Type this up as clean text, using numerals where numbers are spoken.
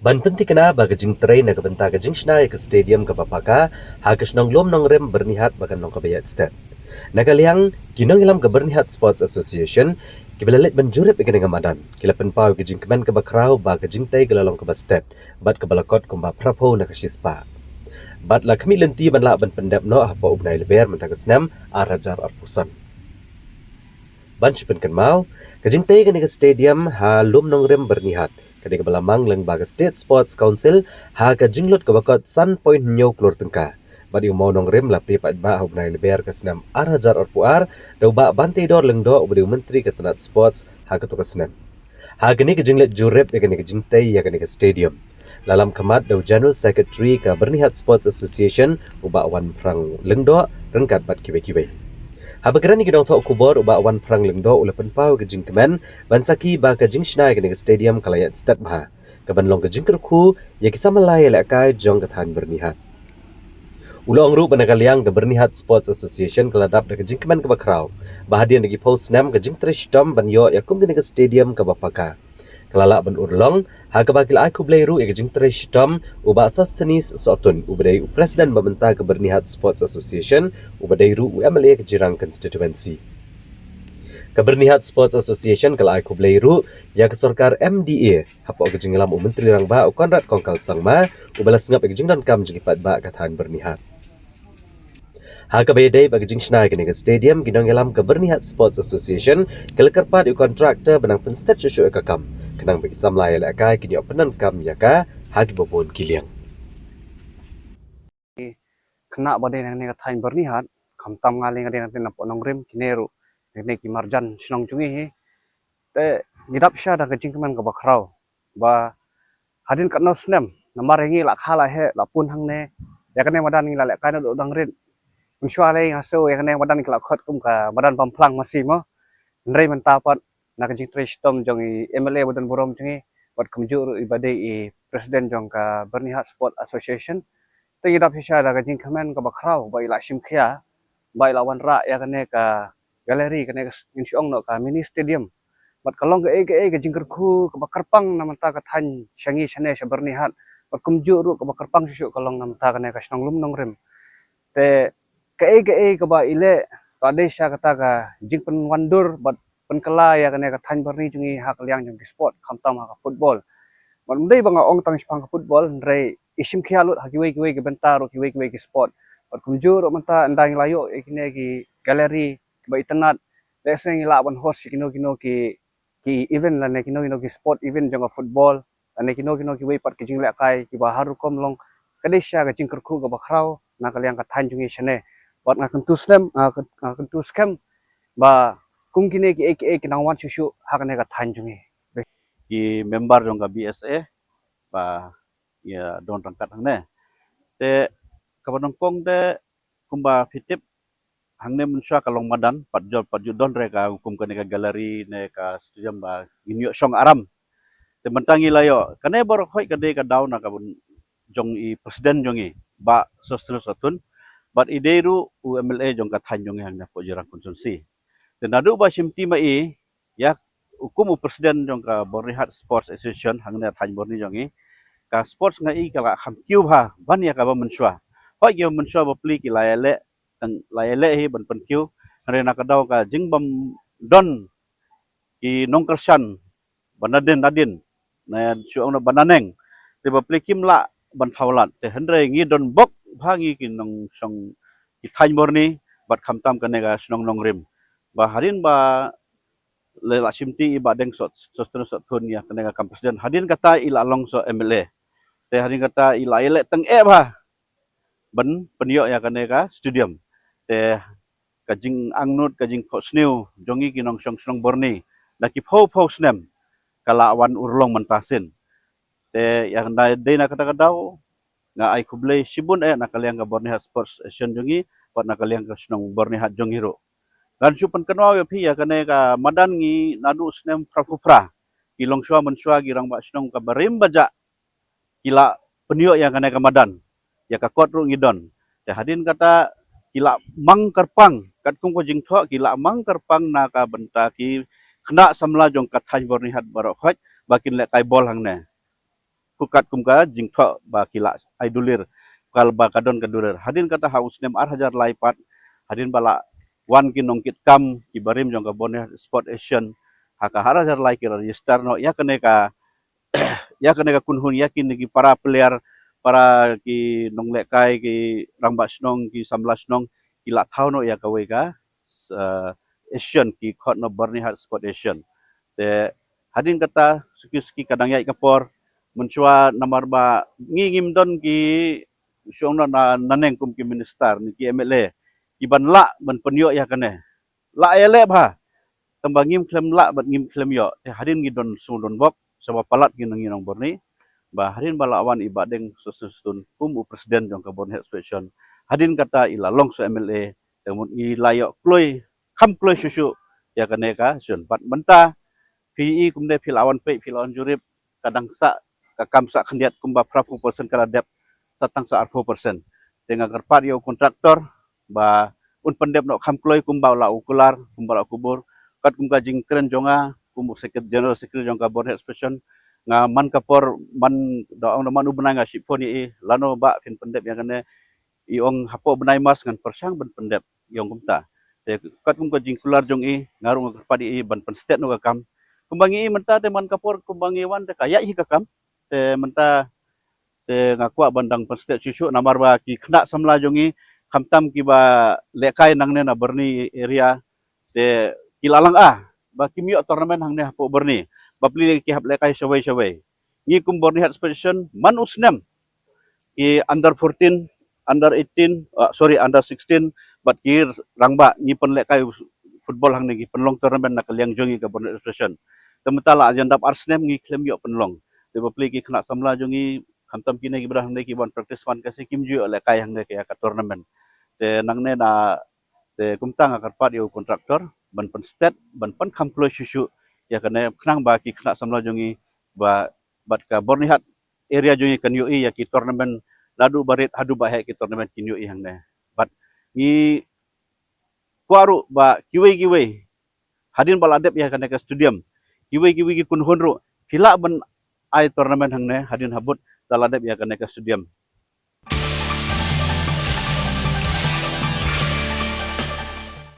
Ban penting kena baga jing train na kabenta ka jing shna ke stadium ka papaka ha ka shnong lom nong rem bernihat bagan nong kabayat stat. Nakaliang kinong ilam ka bernihat Sports Association kibalalit ban jurep ikan nga madan. Kila penpau ka jing kemen ka bakrau ba ka jing tay galalong ka bastet. Bat ka balakot kumba prapo na ka shispa. Bat la kami lenti ban la ban pendep no ha pa ubnai leber mentaga snam arajar arpusan. Ban chupen kan mau ka jing tay ka stadium ha lom nong rem bernihat. Kadi ka balamang lang baga State Sports Council ha ka jinglot ka bakot Sun Point nyo klor tengka. Badi umau nong rem la pri pat ba hubnai leber ka senam arajar arpuar daw ba bantay dor lang do ubadi menteri ka tanat sports ha ka to ka senam. Ha gani ka jinglet jurep ya gani ka jingtay ya gani ka stadium. Lalam kamat daw General Secretary ka Bernihat Sports Association uba wan prang lengdo rengkat bat kiwe-kiwe. Habagaran ni ginong tau kubor uba wan prang lengdo ulapan pau ke jing kemen bansaki ba ke jing shnai ke stadium kalayat stat bah. Kaban long ke jing kerku ya kisah malaya lekai jong kethan bernihat. Ulang ru banakaliang ke Bernihat Sports Association keladap ke jing kemen ke bakrau. Bahadian lagi post nam ke jing trish dom ban yo ya kum ke stadium ke bapaka. Kelala ban urlong ha ke bakil ai kublai ru ya ke jing trish dom uba asas tenis sotun ubadai presiden babenta ke Bernihat Sports Association ubadai ru UMLA ke Jirang constituency. Kebernihat Sports Association kalau aku beliru ya ke sorkar MDA hapok ke jinglam menteri rang ba Konrad Kongkal Sangma ubalas ngap ke jingdan kam jipat ba katahan bernihat. Ha ke bedai bagi jing shnai ke stadium ginong yalam Kebernihat Sports Association kelekar kontraktor benang penstat susu ke kam kenang bagi samlai la kai kini openan kam ya ka ha di bobon kiliang. Kena badai nang katain bernihat kamtam ngaling ada nang napok nongrim kineru nang ki marjan sinong cungi he te ngidap sya da kecing keman ka bakrau ba hadin kat no snem namar ngi la khala he la pun hang ne ya kane madan ngi la lek kana do dang rin unshwa le ngaso ya kane madan ki la khot kum ka madan pamplang masih mo ndrei mentapat na kecing trish tom jong i MLA badan borom cungi wat kumjur ibadai i presiden jong ka Bernihat Sport Association te ngidap sya da kecing keman ka bakrau ba ila simkhia ba ila wan ra ya kane ka galeri kane insyong no ka mini stadium bat kalong ke jingkerku ke bakarpang namanta ka than shangi shane sha bernihat bat kumju ru ke bakarpang shu kalong namanta kane ka snong lum nong rem te ke ba ile ka desha kata ka jingpen wandur bat penkala ya kane ka than berni jungi hak liang jong sport kamtam ha football bat mdei banga ong tang spang football ndrei isim khialut hakiwe ke bentar kiwe ke sport bat kumju ru manta ndang layo ikine ki galeri ba itenat leseng ila ban host kino ki event la ne kino ki sport event jong football ane kino ki way pat ki jing la kai ki baharu kom long kadesha ka jing kerku ka bakrau na kaliang ka than jungi shane bat nga kentu scam ba kung kine ki nangwan shushu hakane ka than jungi ki member jong ka BSA ba ya don rangkat hangne te kabanong pong de kumba fitip hangne mensha kalong madan patjol don reka hukum ka galeri ne ka stadium ba inyo song aram te mentangi layo kane bor khoi ka de ka daw na ka jong i presiden jong i ba sostre sotun bat ideru UMLA jong ka than jong hang na po jirang konsumsi te nadu ba simti mai ya hukum presiden jong ka Bernihat Sports Association hang na than borni jong i ka sports ngai ka kham kiu ha ban ya ka ba mensha hoi yo mensha ba pli ki layale tang layale hi ban pen kiu rena ka daw ka jingbam don ki nongkersan banadin na suang na bananeng te ba plikim la ban thaulat te hendre ngi don bok bhangi ki nong song ki thain borni bat khamtam ka nega snong nong rim ba harin ba lela simti ba deng sot thun ya ka nega kam presiden hadin kata ila long so MLA te hadin kata ila ele teng e ba ban penyo ya ka nega stadium te kajing angnut kajing phosniu jongi kinong song borni laki phau snem kala wan urlong mentasin te yang dai na kata kadaw nga ai kublay sibun na kaliang ka Bernihat Sports Association jongi pat na kaliang ka snong Bernihat jongi ro dan supan kanwa yo phi ya kane ka madan ngi nadu snem prafupra kilong shwa menswa girang ba snong ka barim baja kila penyo yang kane ka madan ya ka kot ru ngidon te hadin kata kila mang kerpang kat kung ko jing tho kila mang kerpang na ka benta ki kena samla jong kat haj Bernihat barok hoj bakin le kai bol hang ne pukat kumka jingtho ba kila aidulir kal ba kadon kadulir hadin kata haus nem ar hajar laipat hadin bala wan kinongkit kam kibarim jong ka boneh sport asian haka har hajar lai kira register no ya kene ka kunhun yakin ki para player para ki nonglek kai ki rangba snong ki samla snong ki la thau no ya ka we ka asian ki khot no bernihat sport asian te hadin kata suki kadang yai kapor mencua namar ba ngingim don ki syong na naneng kum ki minister ni ki MLA ki ban la ban penyo ya kane la ele ba tembangim klem la bat ngim klem yo te hadin gi don sudon bok sama palat gi nang borni ba hadin bala awan ibadeng susustun presiden jong ka bon expression hadin kata ila long so MLA temun i layo kloi kham kloi susu ya kane ka sun bat menta PE kumde pilawan pe pilawan jurip kadang sa kakam sa khandiat kumba prapu persen kala dep satang sa 4% dengan kerpat yo kontraktor ba un pendep no kham kloi kumba la ukular kumba la kubur kat kumka jing keren jonga kumu general secretary jongka board expression nga man kapor man daong man ubnai nga siponi lano ba fin pendep yang kene iong hapo benai mas ngan persang ben pendep yong kumta te kat kumka jing kular jong ngarung kerpat ban pen state no kam kumbangi menta te man kapor kumbangi wan te kaya hi kakam te menta te ngakwa bandang perstet susu namar ba ki khna samla jongi khamtam ki ba lekai nangne na berni area te kilalang ba kimyo tournament hangne hapo berni bapli ki hap lekai shawai ngi kum berni hat special man usnem ki under 14 under 18 under 16 but ki rangba ngi pen lekai football hangne ki penlong tournament na kaliang jongi ka berni special tementala agenda arsnem ngi klem yo penlong te bapli ki khna samla jongi khamtam kine ki brah ne ki bon practice fan kasi kim ju le kai hang ne ka tournament te nang ne na te kumtang akar pat yo kontraktor ban pen state ban pen kham klo susu ya kane khnang ba ki khna samla jongi ba bat ka bornihat area jongi kan yo ya ki tournament ladu barit hadu ba he ki tournament kin yo hang ne bat ni kwaru ba kiwe hadin baladep ya kane ka stadium kiwe ki kun honro hila ban ai tournament hang ne hadin habut daladep ya kane ka stadium